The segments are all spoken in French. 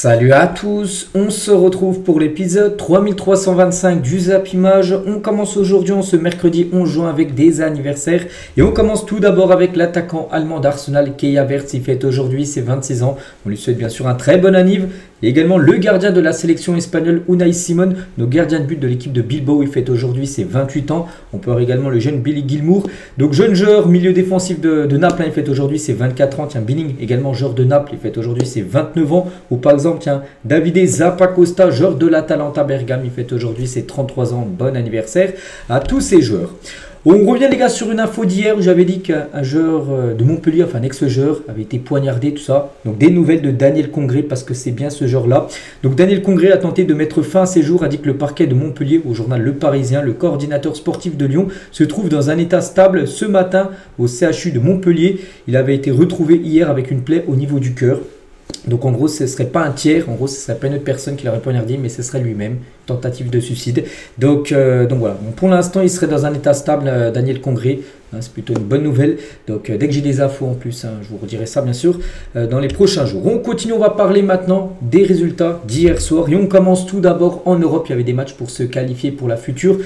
Salut à tous, on se retrouve pour l'épisode 3325 du Zap Image. On commence aujourd'hui, ce mercredi 11 juin avec des anniversaires. Et on commence tout d'abord avec l'attaquant allemand d'Arsenal, Kai Havertz. Il fête aujourd'hui ses 26 ans. On lui souhaite bien sûr un très bon anniv. Et également le gardien de la sélection espagnole, Unai Simon, nos gardiens de but de l'équipe de Bilbao. Il fête aujourd'hui ses 28 ans. On peut avoir également le jeune Billy Gilmour. Donc jeune joueur, milieu défensif de Naples, il fête aujourd'hui ses 24 ans. Tiens, Billing, également joueur de Naples, il fête aujourd'hui ses 29 ans. Ou par exemple, tiens, Davide Zappacosta, joueur de l'Atalanta Bergame, il fête aujourd'hui ses 33 ans. Bon anniversaire à tous ces joueurs. On revient les gars sur une info d'hier où j'avais dit qu'un joueur de Montpellier, enfin un ex-joueur, avait été poignardé, tout ça. Donc des nouvelles de Daniel Congré parce que c'est bien ce joueur-là. Donc Daniel Congré a tenté de mettre fin à ses jours, a dit que le parquet de Montpellier, au journal Le Parisien, le coordinateur sportif de Lyon, se trouve dans un état stable ce matin au CHU de Montpellier. Il avait été retrouvé hier avec une plaie au niveau du cœur. Donc en gros ce ne serait pas un tiers, en gros ce ne serait pas une autre personne qui l'aurait poignardé, mais ce serait lui-même, tentative de suicide. Donc voilà, donc, pour l'instant il serait dans un état stable, Daniel Congré, c'est plutôt une bonne nouvelle. Donc dès que j'ai des infos en plus, je vous redirai ça bien sûr dans les prochains jours. On continue, on va parler maintenant des résultats d'hier soir et on commence tout d'abord en Europe. Il y avait des matchs pour se qualifier pour la future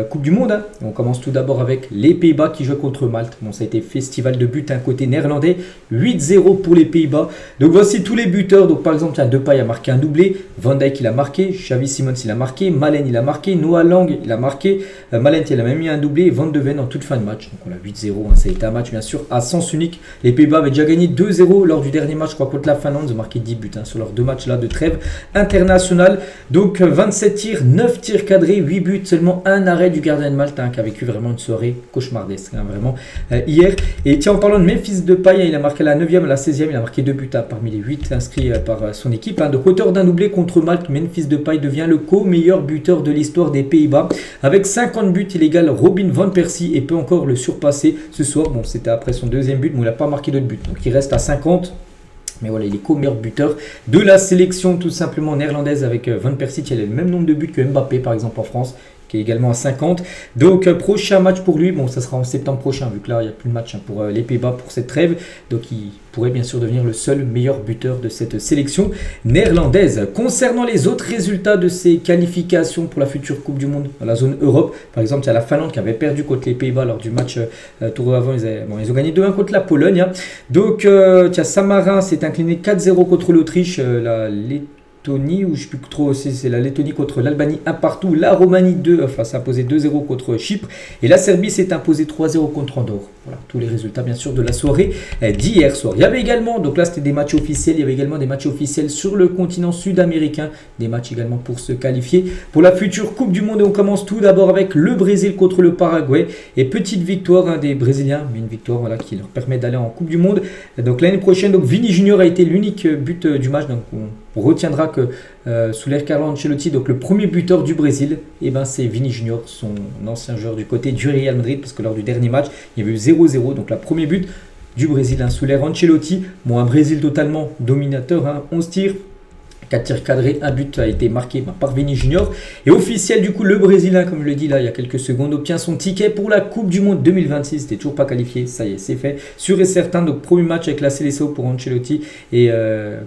Coupe du Monde. On commence tout d'abord avec les Pays-Bas qui jouent contre Malte. Bon, ça a été festival de buts, un côté néerlandais, 8-0 pour les Pays-Bas. Donc voici tous les buteurs. Donc par exemple, Depay a marqué un doublé, Van Dijk il a marqué, Xavi Simons il a marqué, Malen il a marqué, Noah Lang il a marqué, Malen il a même mis un doublé et Van de Ven en toute fin de match. Donc on a 8-0, ça a été un match bien sûr à sens unique. Les Pays-Bas avaient déjà gagné 2-0 lors du dernier match, je crois, contre la Finlande. Ils ont marqué 10 buts sur leurs deux matchs là de trêve internationale. Donc 27 tirs, 9 tirs cadrés, 8 buts, seulement un arrêt du gardien de Malte qui a vécu vraiment une soirée cauchemardesque vraiment hier. Et tiens, en parlant de Memphis Depay, il a marqué à la 9e, à la 16e, il a marqué 2 buts parmi les 8 inscrits par son équipe. Donc auteur d'un doublé contre Malte, Memphis Depay devient le co-meilleur buteur de l'histoire des Pays-Bas. Avec 50 buts, il égale Robin van Persie et peut encore le surpasser ce soir. Bon, c'était après son deuxième but, mais il n'a pas marqué d'autres buts. Donc il reste à 50. Mais voilà, il est co-meilleur buteur de la sélection tout simplement néerlandaise avec Van Persie qui a le même nombre de buts que Mbappé par exemple en France, qui est également à 50. Donc prochain match pour lui, bon ça sera en septembre prochain vu que là il n'y a plus de match pour les Pays-Bas pour cette trêve. Donc il pourrait bien sûr devenir le seul meilleur buteur de cette sélection néerlandaise. Concernant les autres résultats de ces qualifications pour la future Coupe du Monde dans la zone Europe, par exemple il y a la Finlande qui avait perdu contre les Pays-Bas lors du match tour avant, ils ont gagné 2-1 contre la Pologne. Donc Saint-Marin s'est incliné 4-0 contre l'Autriche, la Lettonie, ou je ne sais plus trop, c'est la Lettonie contre l'Albanie 1 partout, la Roumanie 2, enfin s'est imposé 2-0 contre Chypre, et la Serbie s'est imposée 3-0 contre Andorre. Voilà, tous les résultats bien sûr de la soirée d'hier soir. Il y avait également, donc là c'était des matchs officiels, il y avait également des matchs officiels sur le continent sud-américain, des matchs également pour se qualifier pour la future Coupe du Monde. Et on commence tout d'abord avec le Brésil contre le Paraguay, et petite victoire des Brésiliens, mais une victoire voilà, qui leur permet d'aller en Coupe du Monde. Donc l'année prochaine, donc Vini Junior a été l'unique but du match, donc on retiendra que sous l'ère Carlo Ancelotti, donc le premier buteur du Brésil, et ben c'est Vini Junior, son ancien joueur du côté du Real Madrid, parce que lors du dernier match, il y avait eu 0-0, donc le premier but du Brésil sous l'ère Ancelotti. Bon, un Brésil totalement dominateur, 11 tirs, 4 tirs cadrés, un but a été marqué par Vini Junior. Et officiel du coup, le Brésilien, comme je l'ai dit là il y a quelques secondes, obtient son ticket pour la Coupe du Monde 2026. C'était toujours pas qualifié, ça y est, c'est fait. Sûr et certain, donc premier match avec la Seleção pour Ancelotti et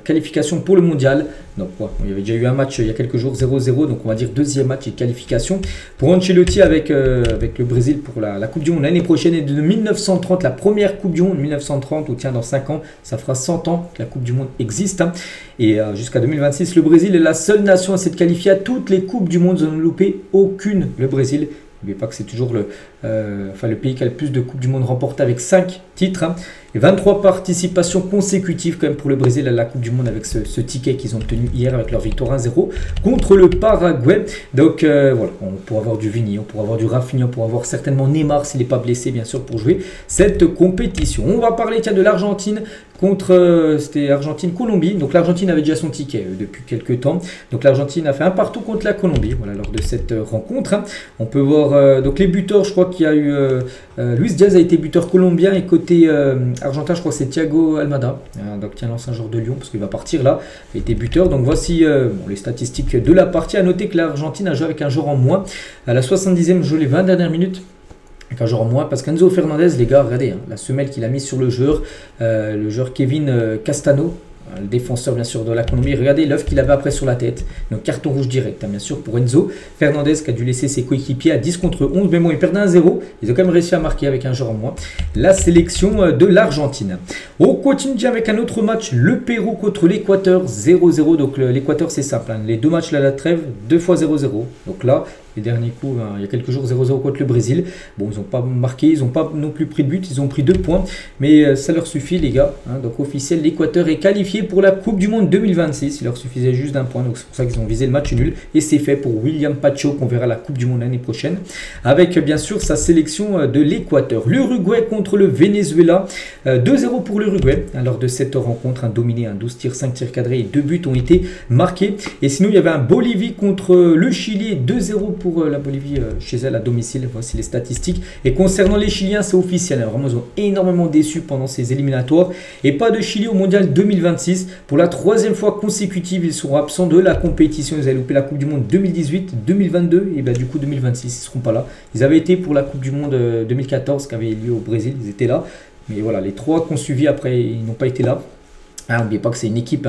qualification pour le mondial. Donc il y avait déjà eu un match il y a quelques jours, 0-0, donc on va dire deuxième match et qualification pour Ancelotti avec le Brésil pour la Coupe du Monde l'année prochaine. Et de 1930, la première Coupe du Monde 1930, ou tiens dans 5 ans, ça fera 100 ans que la Coupe du Monde existe. Et jusqu'à 2026, le Brésil est la seule nation à s'être qualifiée à toutes les Coupes du Monde. Ils n'ont loupé aucune, le Brésil. N'oubliez pas que c'est toujours le pays qui a le plus de Coupes du Monde remportées avec 5 titres. Et 23 participations consécutives quand même pour le Brésil à la Coupe du Monde avec ce ticket qu'ils ont obtenu hier avec leur victoire 1-0 contre le Paraguay. Donc voilà, on pourra avoir du Vini, on pourra avoir du Rafinha, on pourra avoir certainement Neymar s'il n'est pas blessé bien sûr pour jouer cette compétition. On va parler de l'Argentine contre, c'était Argentine-Colombie. Donc l'Argentine avait déjà son ticket depuis quelques temps. Donc l'Argentine a fait un partout contre la Colombie, voilà, lors de cette rencontre. On peut voir donc les buteurs, je crois qu'il y a eu Luis Diaz a été buteur colombien, et côté argentin je crois que c'est Thiago Almada, donc tiens, l'ancien joueur de Lyon, parce qu'il va partir là, il a été buteur. Donc voici les statistiques de la partie. À noter que l'Argentine a joué avec un joueur en moins à la 70e, joué les 20 dernières minutes avec un joueur en moins, parce qu'Enzo Fernandez, les gars, regardez la semelle qu'il a mise sur le joueur Kevin Castano, le défenseur bien sûr de la Colombie. Regardez l'œuf qu'il avait après sur la tête. Donc carton rouge direct, bien sûr, pour Enzo Fernandez qui a dû laisser ses coéquipiers à 10 contre 11. Mais bon, ils perdaient 1-0. Ils ont quand même réussi à marquer avec un joueur en moins. La sélection de l'Argentine. On continue avec un autre match. Le Pérou contre l'Équateur 0-0. Donc l'Équateur, c'est simple. Les deux matchs là, la trêve, 2 fois 0-0. Donc là, les derniers coups, il y a quelques jours, 0-0 contre le Brésil. Bon, ils n'ont pas marqué, ils n'ont pas non plus pris de but, ils ont pris 2 points. Mais ça leur suffit, les gars. Donc officiel, l'Équateur est qualifié pour la Coupe du Monde 2026. Il leur suffisait juste d'un point. Donc c'est pour ça qu'ils ont visé le match nul. Et c'est fait pour William Pacho, qu'on verra la Coupe du Monde l'année prochaine. Avec bien sûr sa sélection de l'Équateur. L'Uruguay contre le Venezuela. 2-0 pour l'Uruguay. Lors de cette rencontre, dominé, 12 tirs, 5 tirs cadrés et 2 buts ont été marqués. Et sinon, il y avait un Bolivie contre le Chili. 2-0 pour la Bolivie chez elle à domicile. Voici les statistiques. Et concernant les Chiliens, c'est officiel. Vraiment, ils ont énormément déçu pendant ces éliminatoires. Et pas de Chili au Mondial 2026. Pour la 3e fois consécutive, ils seront absents de la compétition. Ils avaient loupé la Coupe du Monde 2018, 2022 et du coup 2026. Ils ne seront pas là. Ils avaient été pour la Coupe du Monde 2014 qui avait eu lieu au Brésil. Ils étaient là. Mais voilà, les 3 qu'on suivi après, ils n'ont pas été là. N'oubliez pas que c'est une équipe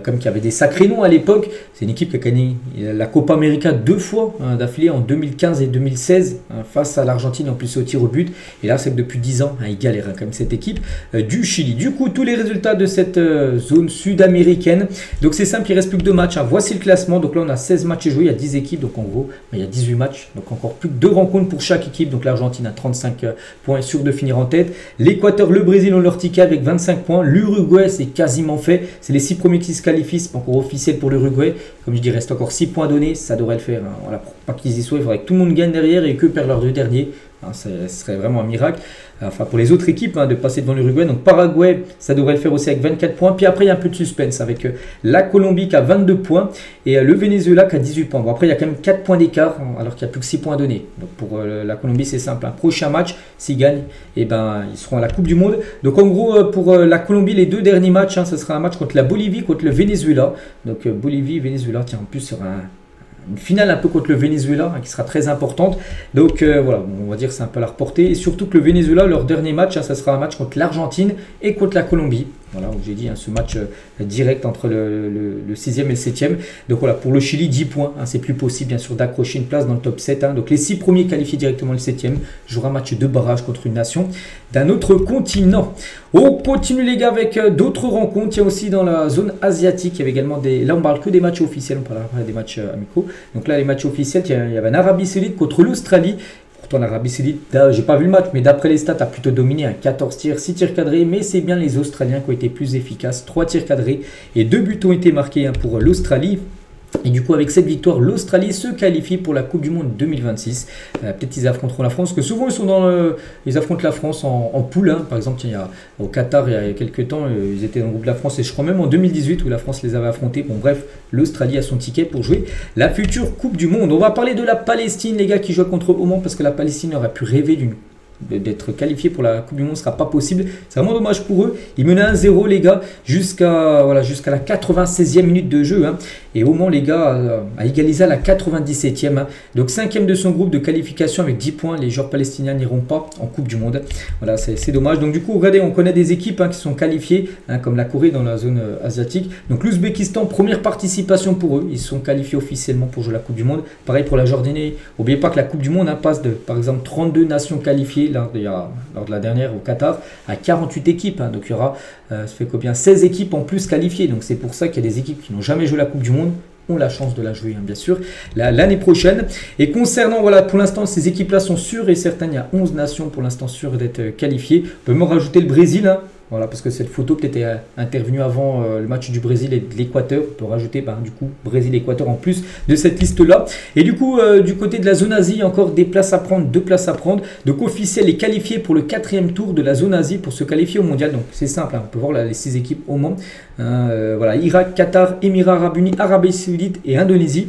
comme qui avait des sacrés noms à l'époque. C'est une équipe qui a gagné la Copa América 2 fois d'affilée en 2015 et 2016 face à l'Argentine, en plus au tir au but. Et là, c'est que depuis 10 ans, ils galèrent quand même cette équipe du Chili. Du coup, tous les résultats de cette zone sud-américaine. Donc c'est simple, il ne reste plus que 2 matchs. Voici le classement. Donc là, on a 16 matchs joués, il y a 10 équipes. Donc en gros, il y a 18 matchs. Donc encore plus que 2 rencontres pour chaque équipe. Donc l'Argentine a 35 points, est sûr de finir en tête. L'Équateur, le Brésil ont leur ticket avec 25 points. L'Uruguay, c'est quasiment fait. C'est les 6 premiers qui se qualifient. C'est pas encore officiel pour l'Uruguay. Comme je dis, il reste encore 6 points donnés. Ça devrait le faire. Voilà, pour pas qu'ils y soient, il faudrait que tout le monde gagne derrière et que perdent leurs 2 derniers. Ce serait vraiment un miracle. Enfin, pour les autres équipes, de passer devant l'Uruguay. Donc Paraguay, ça devrait le faire aussi avec 24 points. Puis après, il y a un peu de suspense avec la Colombie qui a 22 points et le Venezuela qui a 18 points. Bon, après, il y a quand même 4 points d'écart alors qu'il n'y a plus que 6 points donnés. Donc pour la Colombie, c'est simple. Un prochain match, s'ils gagnent, et ils seront à la Coupe du Monde. Donc en gros, pour la Colombie, les 2 derniers matchs, ce sera un match contre la Bolivie, contre le Venezuela. Donc Bolivie, Venezuela, tiens, en plus, sur une finale un peu contre le Venezuela qui sera très importante. Donc voilà, on va dire que c'est un peu à la reportée. Et surtout que le Venezuela, leur dernier match, ça sera un match contre l'Argentine et contre la Colombie. Voilà, où j'ai dit ce match direct entre le 6e et le 7e. Donc voilà, pour le Chili, 10 points. C'est plus possible bien sûr d'accrocher une place dans le top 7. Donc les 6 premiers qualifiés directement le 7e jouera un match de barrage contre une nation d'un autre continent. On continue les gars avec d'autres rencontres. Il y a aussi dans la zone asiatique, il y avait également des... Là on parle que des matchs officiels, on parle des matchs amicaux. Donc là les matchs officiels, il y avait un Arabie Saoudite contre l'Australie. L'Arabie Saoudite, j'ai pas vu le match, mais d'après les stats, a plutôt dominé 14 tirs, 6 tirs cadrés, mais c'est bien les Australiens qui ont été plus efficaces. 3 tirs cadrés et 2 buts ont été marqués pour l'Australie. Et du coup, avec cette victoire, l'Australie se qualifie pour la Coupe du Monde 2026. Peut-être qu'ils affronteront la France, parce que souvent ils sont ils affrontent la France en poule. Par exemple, au Qatar, il y a quelques temps, ils étaient dans le groupe de la France, et je crois même en 2018 où la France les avait affrontés. Bon, bref, l'Australie a son ticket pour jouer la future Coupe du Monde. On va parler de la Palestine, les gars, qui jouent contre Oman, parce que la Palestine aurait pu rêver d'être qualifié pour la Coupe du Monde, ce sera pas possible. C'est vraiment dommage pour eux. Ils menaient 1-0 les gars jusqu'à la 96e minute de jeu. Et au moins les gars a égalisé à la 97e. Donc 5e de son groupe de qualification avec 10 points. Les joueurs palestiniens n'iront pas en Coupe du Monde. Voilà, c'est dommage. Donc du coup, regardez, on connaît des équipes qui sont qualifiées, comme la Corée dans la zone asiatique. Donc l'Ouzbékistan, première participation pour eux. Ils sont qualifiés officiellement pour jouer la Coupe du Monde. Pareil pour la Jordanie. N'oubliez pas que la Coupe du Monde passe de, par exemple, 32 nations qualifiées lors de la dernière au Qatar à 48 équipes. Donc il y aura, ça fait combien, 16 équipes en plus qualifiées. Donc c'est pour ça qu'il y a des équipes qui n'ont jamais joué la Coupe du Monde ont la chance de la jouer, bien sûr, l'année prochaine. Et concernant, voilà, pour l'instant, ces équipes-là sont sûres et certaines. Il y a 11 nations pour l'instant sûres d'être qualifiées. On peut même rajouter le Brésil. Voilà, parce que cette photo peut-être est intervenue avant le match du Brésil et de l'Équateur. On peut rajouter du coup Brésil-Équateur en plus de cette liste-là. Et du coup, du côté de la zone Asie, il y a encore des places à prendre, 2 places à prendre. Donc officiel est qualifié pour le 4e tour de la zone Asie pour se qualifier au mondial. Donc c'est simple, on peut voir là, les 6 équipes au monde. Voilà, Irak, Qatar, Émirats Arabes Unis, Arabie Saoudite et Indonésie.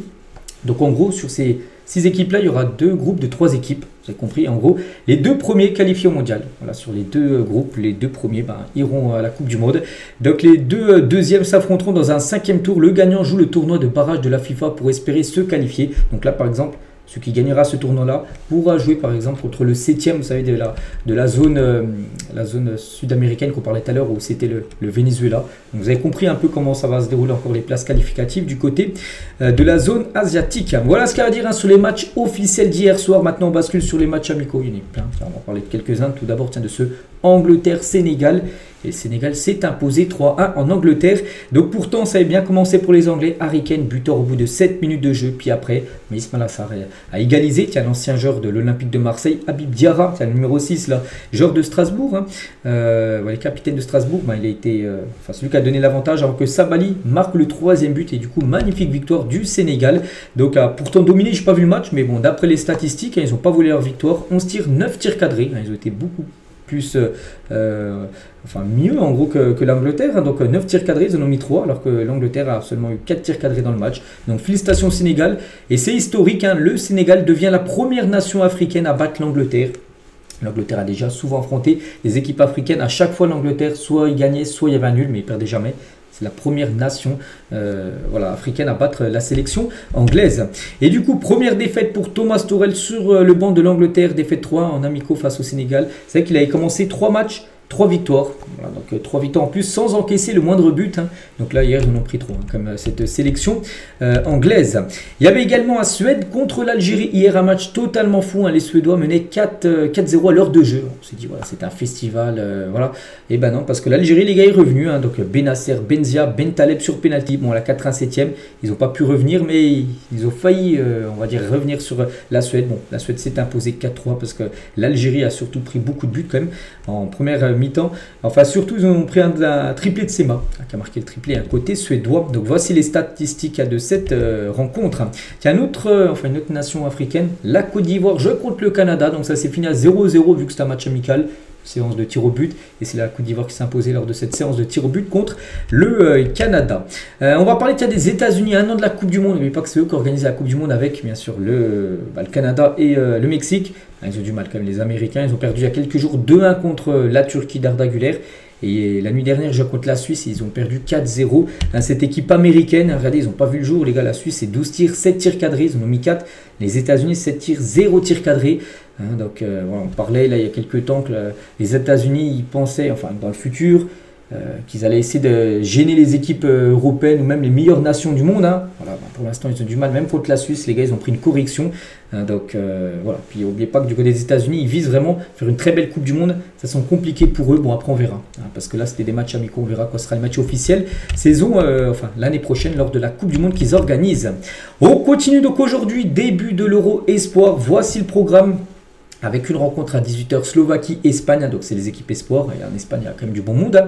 Donc en gros, sur ces 6 équipes-là, il y aura 2 groupes de 3 équipes. Vous avez compris, en gros, les 2 premiers qualifiés au mondial. Voilà, sur les 2 groupes, les 2 premiers iront à la Coupe du Monde. Donc les 2 deuxièmes s'affronteront dans un 5e tour. Le gagnant joue le tournoi de barrage de la FIFA pour espérer se qualifier. Donc là, par exemple, Celui qui gagnera ce tournoi-là pourra jouer par exemple contre le 7e, vous savez, de la zone sud-américaine qu'on parlait tout à l'heure, où c'était le Venezuela. Donc, vous avez compris un peu comment ça va se dérouler encore les places qualificatives du côté de la zone asiatique. Voilà ce qu'il y a à dire sur les matchs officiels d'hier soir. Maintenant, on bascule sur les matchs amicaux. Il y en a plein. On va parler de quelques-uns. Tout d'abord, tiens, de ce Angleterre-Sénégal. Et le Sénégal s'est imposé 3-1 en Angleterre. Donc pourtant, ça avait bien commencé pour les Anglais. Harry Kane, buteur au bout de 7 minutes de jeu. Puis après, Ismaïla Sarr a égalisé. Tiens, l'ancien joueur de l'Olympique de Marseille, Habib Diarra, c'est le numéro 6, là, joueur de Strasbourg. Hein. Le capitaine de Strasbourg, il a été celui qui a donné l'avantage avant que Sabali marque le 3e but. Et du coup, magnifique victoire du Sénégal. Donc pourtant dominé, je n'ai pas vu le match. Mais bon, d'après les statistiques, ils n'ont pas volé leur victoire. 11 tirs, 9 tirs cadrés. Ils ont été beaucoup plus mieux en gros que l'Angleterre. Donc 9 tirs cadrés, ils en ont mis 3, alors que l'Angleterre a seulement eu 4 tirs cadrés dans le match. Donc félicitations au Sénégal. Et c'est historique, hein, le Sénégal devient la première nation africaine à battre l'Angleterre. L'Angleterre a déjà souvent affronté les équipes africaines. À chaque fois, l'Angleterre, soit il gagnait, soit il y avait un nul, mais il perdait jamais. C'est la première nation africaine à battre la sélection anglaise. Et du coup, première défaite pour Thomas Tuchel sur le banc de l'Angleterre. Défaite 3 en amicaux face au Sénégal. C'est vrai qu'il avait commencé 3 matchs. 3 victoires, voilà, donc 3 victoires en plus sans encaisser le moindre but. Hein. Donc là, hier, ils en ont pris 3, hein, comme cette sélection anglaise. Il y avait également un Suède contre l'Algérie. Hier, un match totalement fou. Hein. Les Suédois menaient 4-0 à l'heure de jeu. On s'est dit, voilà, c'est un festival. Voilà. Et ben non, parce que l'Algérie, les gars, est revenu. Hein. Donc Benasser, Benzia, Bentaleb sur penalty. Bon, à la 87e, ils n'ont pas pu revenir, mais ils ont failli, on va dire, revenir sur la Suède. Bon, la Suède s'est imposée 4-3 parce que l'Algérie a surtout pris beaucoup de buts quand même en première mi-temps. Enfin, surtout, ils ont pris un triplé de Sema, qui a marqué le triplé, un côté suédois. Donc, voici les statistiques de cette rencontre. Il y a une autre nation africaine, la Côte d'Ivoire, joue contre le Canada. Donc, ça s'est fini à 0-0 vu que c'est un match amical. Séance de tir au but, et c'est la Côte d'Ivoire qui s'est imposée lors de cette séance de tir au but contre le Canada. On va parler des États-Unis, un an de la Coupe du Monde. N'oubliez pas que c'est eux qui organisent la Coupe du Monde avec bien sûr le Canada et le Mexique. Ils ont du mal quand même, les Américains. Ils ont perdu il y a quelques jours 2-1 contre la Turquie d'Arda Güler. Et la nuit dernière, je contre la Suisse, ils ont perdu 4-0. Cette équipe américaine, regardez, ils n'ont pas vu le jour, les gars. La Suisse, c'est 12 tirs, 7 tirs cadrés, ils en ont mis 4. Les États-Unis, 7 tirs, 0 tirs cadrés. Donc, voilà, on parlait là il y a quelques temps que les États-Unis, ils pensaient, enfin, dans le futur, qu'ils allaient essayer de gêner les équipes européennes ou même les meilleures nations du monde. Hein. Voilà, pour l'instant, ils ont du mal, même contre la Suisse, les gars, ils ont pris une correction. Donc voilà, puis n'oubliez pas que du côté des États-Unis, ils visent vraiment faire une très belle Coupe du Monde. Ça sent compliqué pour eux. Bon, après, on verra. Hein, parce que là, c'était des matchs amicaux. On verra quoi sera le match officiel. Saison, l'année prochaine, lors de la Coupe du Monde qu'ils organisent. On continue donc aujourd'hui, début de l'Euro Espoir. Voici le programme. Avec une rencontre à 18h, Slovaquie-Espagne, donc c'est les équipes espoirs, et en Espagne il y a quand même du bon monde.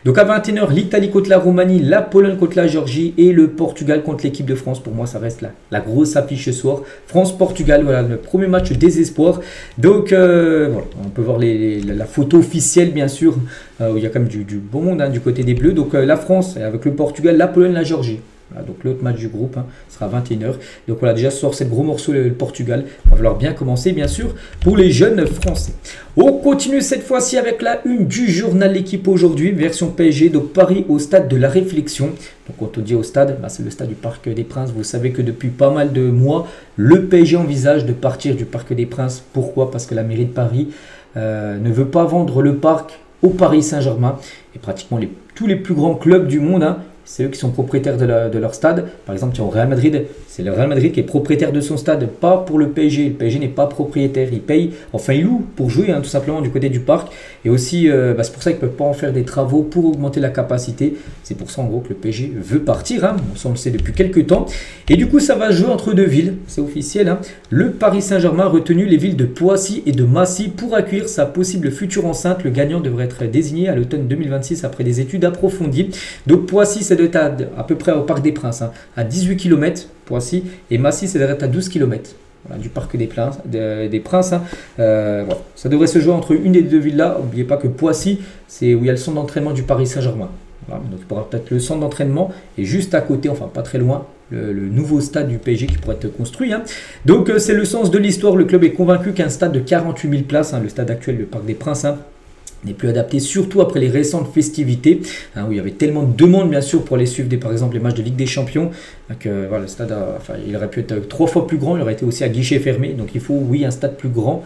Donc à 21h, l'Italie contre la Roumanie, la Pologne contre la Géorgie et le Portugal contre l'équipe de France. Pour moi ça reste la grosse affiche ce soir. France-Portugal, voilà le premier match des espoirs. Donc voilà, on peut voir la photo officielle bien sûr, où il y a quand même du bon monde hein, du côté des Bleus. Donc la France avec le Portugal, la Pologne, la Géorgie. Voilà, donc l'autre match du groupe sera à 21h. Donc voilà, déjà ce soir c'est le gros morceau le Portugal. Il va falloir bien commencer bien sûr pour les jeunes français. On continue cette fois-ci avec la une du journal L'équipe aujourd'hui, version PSG, donc Paris au stade de la réflexion. Donc quand on dit au stade, c'est le stade du Parc des Princes. Vous savez que depuis pas mal de mois, le PSG envisage de partir du Parc des Princes. Pourquoi? Parce que la mairie de Paris ne veut pas vendre le parc au Paris Saint-Germain. Et pratiquement tous les plus grands clubs du monde, c'est eux qui sont propriétaires de leur stade. Par exemple, au Real Madrid, c'est le Real Madrid qui est propriétaire de son stade, pas pour le PSG. Le PSG n'est pas propriétaire, il paye, enfin il loue pour jouer tout simplement du côté du parc. Et aussi, c'est pour ça qu'ils ne peuvent pas en faire des travaux pour augmenter la capacité. C'est pour ça en gros que le PSG veut partir, ça on le sait depuis quelques temps. Et du coup, ça va jouer entre deux villes, c'est officiel. Le Paris Saint-Germain a retenu les villes de Poissy et de Massy pour accueillir sa possible future enceinte. Le gagnant devrait être désigné à l'automne 2026 après des études approfondies. Donc Poissy, ça doit être à peu près au Parc des Princes, à 18 km, Poissy, et Massy, ça devrait être à 12 km. Voilà, du Parc des Princes. Voilà. Ça devrait se jouer entre une des deux villes-là. N'oubliez pas que Poissy, c'est où il y a le centre d'entraînement du Paris Saint-Germain. Voilà. Donc il y aura peut-être le centre d'entraînement et juste à côté, enfin pas très loin, le nouveau stade du PSG qui pourrait être construit. Donc c'est le sens de l'histoire. Le club est convaincu qu'un stade de 48 000 places, le stade actuel, le Parc des Princes, n'est plus adapté, surtout après les récentes festivités, hein, où il y avait tellement de demandes bien sûr pour aller suivre par exemple les matchs de Ligue des Champions, que voilà, le stade il aurait pu être 3 fois plus grand, il aurait été aussi à guichet fermé, donc il faut oui un stade plus grand.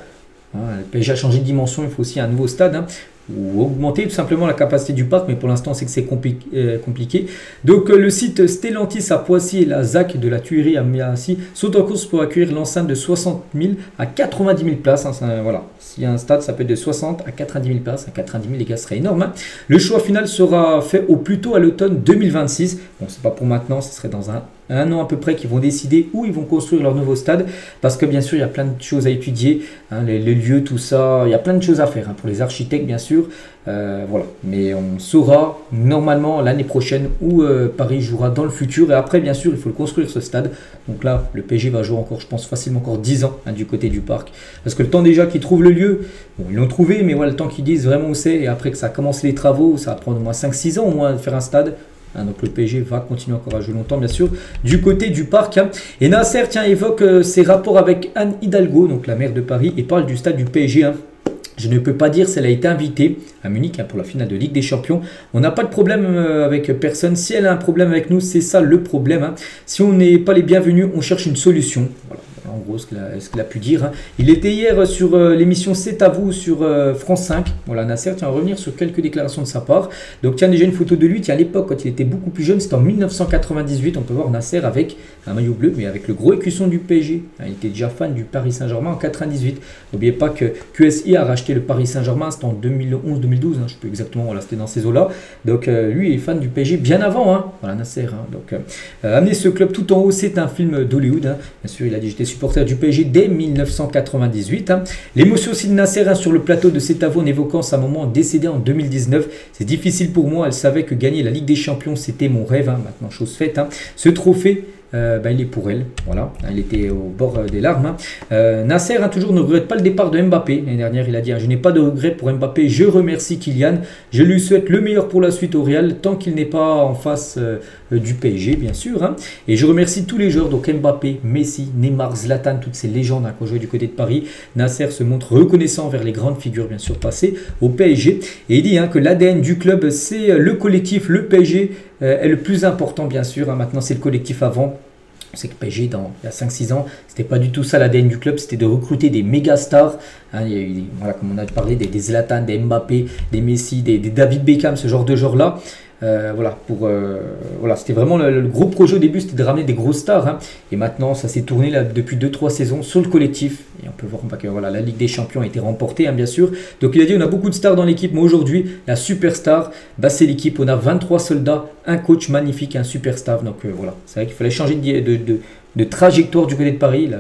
Hein, le PSG a changé de dimension, il faut aussi un nouveau stade, hein, ou augmenter tout simplement la capacité du parc, mais pour l'instant c'est que c'est compliqué. Donc le site Stellantis à Poissy et la ZAC de la Tuilerie à Massy sont en course pour accueillir l'enceinte de 60 000 à 90 000 places. Hein, voilà. S'il y a un stade, ça peut être de 60 à 90 000 places. À 90 000, les gars, ce serait énorme. Hein. Le choix final sera fait au plus tôt à l'automne 2026. Bon, c'est pas pour maintenant, ce serait dans un an à peu près qu'ils vont décider où ils vont construire leur nouveau stade, parce que bien sûr il y a plein de choses à étudier, hein, les lieux, tout ça, il y a plein de choses à faire, hein, pour les architectes bien sûr, voilà, mais on saura normalement l'année prochaine où Paris jouera dans le futur, et après bien sûr il faut le construire ce stade, donc là le PSG va jouer encore, je pense facilement encore 10 ans, hein, du côté du parc, parce que le temps déjà qu'ils trouvent le lieu, bon, ils l'ont trouvé, mais voilà, le temps qu'ils disent vraiment où c'est, et après que ça commence les travaux, ça va prendre au moins 5-6 ans au moins de faire un stade. Hein, donc le PSG va continuer encore à jouer longtemps bien sûr du côté du parc, hein. Et Nasser évoque ses rapports avec Anne Hidalgo, donc la maire de Paris, et parle du stade du PSG, hein. Je ne peux pas dire si elle a été invitée à Munich, hein, pour la finale de Ligue des Champions. On n'a pas de problème avec personne. Si elle a un problème avec nous, c'est ça le problème, hein. Si on n'est pas les bienvenus, on cherche une solution. Voilà. En gros, ce qu'il a pu dire, hein. Il était hier sur l'émission C'est à vous sur France 5. Voilà, Nasser tient à revenir sur quelques déclarations de sa part. Donc, tiens, déjà une photo de lui. Tiens, à l'époque, quand il était beaucoup plus jeune, c'était en 1998. On peut voir Nasser avec un maillot bleu, mais avec le gros écusson du PSG. Hein, il était déjà fan du Paris Saint-Germain en 98. N'oubliez pas que QSI a racheté le Paris Saint-Germain. C'était en 2011-2012. Hein, je ne sais plus exactement. Voilà, c'était dans ces eaux-là. Donc, lui, il est fan du PSG bien avant. Hein. Voilà, Nasser. Hein. Donc, amener ce club tout en haut, c'est un film d'Hollywood. Hein. Bien sûr, il a dit j'étais supporter du PSG dès 1998. Hein. L'émotion aussi de Nasser, hein, sur le plateau de C'est à vous en évoquant sa maman décédée en 2019. C'est difficile pour moi, elle savait que gagner la Ligue des Champions c'était mon rêve, hein. Maintenant chose faite, hein. Ce trophée, il est pour elle, voilà, il était au bord des larmes, hein. Nasser, hein, toujours ne regrette pas le départ de Mbappé. L'année dernière il a dit, hein, je n'ai pas de regret pour Mbappé, je remercie Kylian, je lui souhaite le meilleur pour la suite au Real, tant qu'il n'est pas en face du PSG bien sûr, hein. Et je remercie tous les joueurs, donc Mbappé, Messi, Neymar, Zlatan, toutes ces légendes, hein, qui ont joué du côté de Paris. Nasser se montre reconnaissant vers les grandes figures bien sûr passées au PSG, et il dit, hein, que l'ADN du club c'est le collectif, le PSG est le plus important bien sûr, hein. Maintenant c'est le collectif avant. On sait que PSG, il y a 5-6 ans, c'était pas du tout ça l'ADN du club, c'était de recruter des méga stars. Hein, il y a eu, voilà, comme on a parlé, des Zlatan, des Mbappé, des Messi, des David Beckham, ce genre de joueurs-là. Voilà, c'était vraiment le gros projet au début, c'était de ramener des grosses stars, hein. Et maintenant ça s'est tourné là, depuis 2-3 saisons sur le collectif, et on peut voir que voilà, la Ligue des Champions a été remportée, hein, bien sûr. Donc il a dit on a beaucoup de stars dans l'équipe, mais aujourd'hui la superstar, c'est l'équipe. On a 23 soldats, un coach magnifique, un superstar. Donc voilà, c'est vrai qu'il fallait changer de trajectoire du côté de Paris.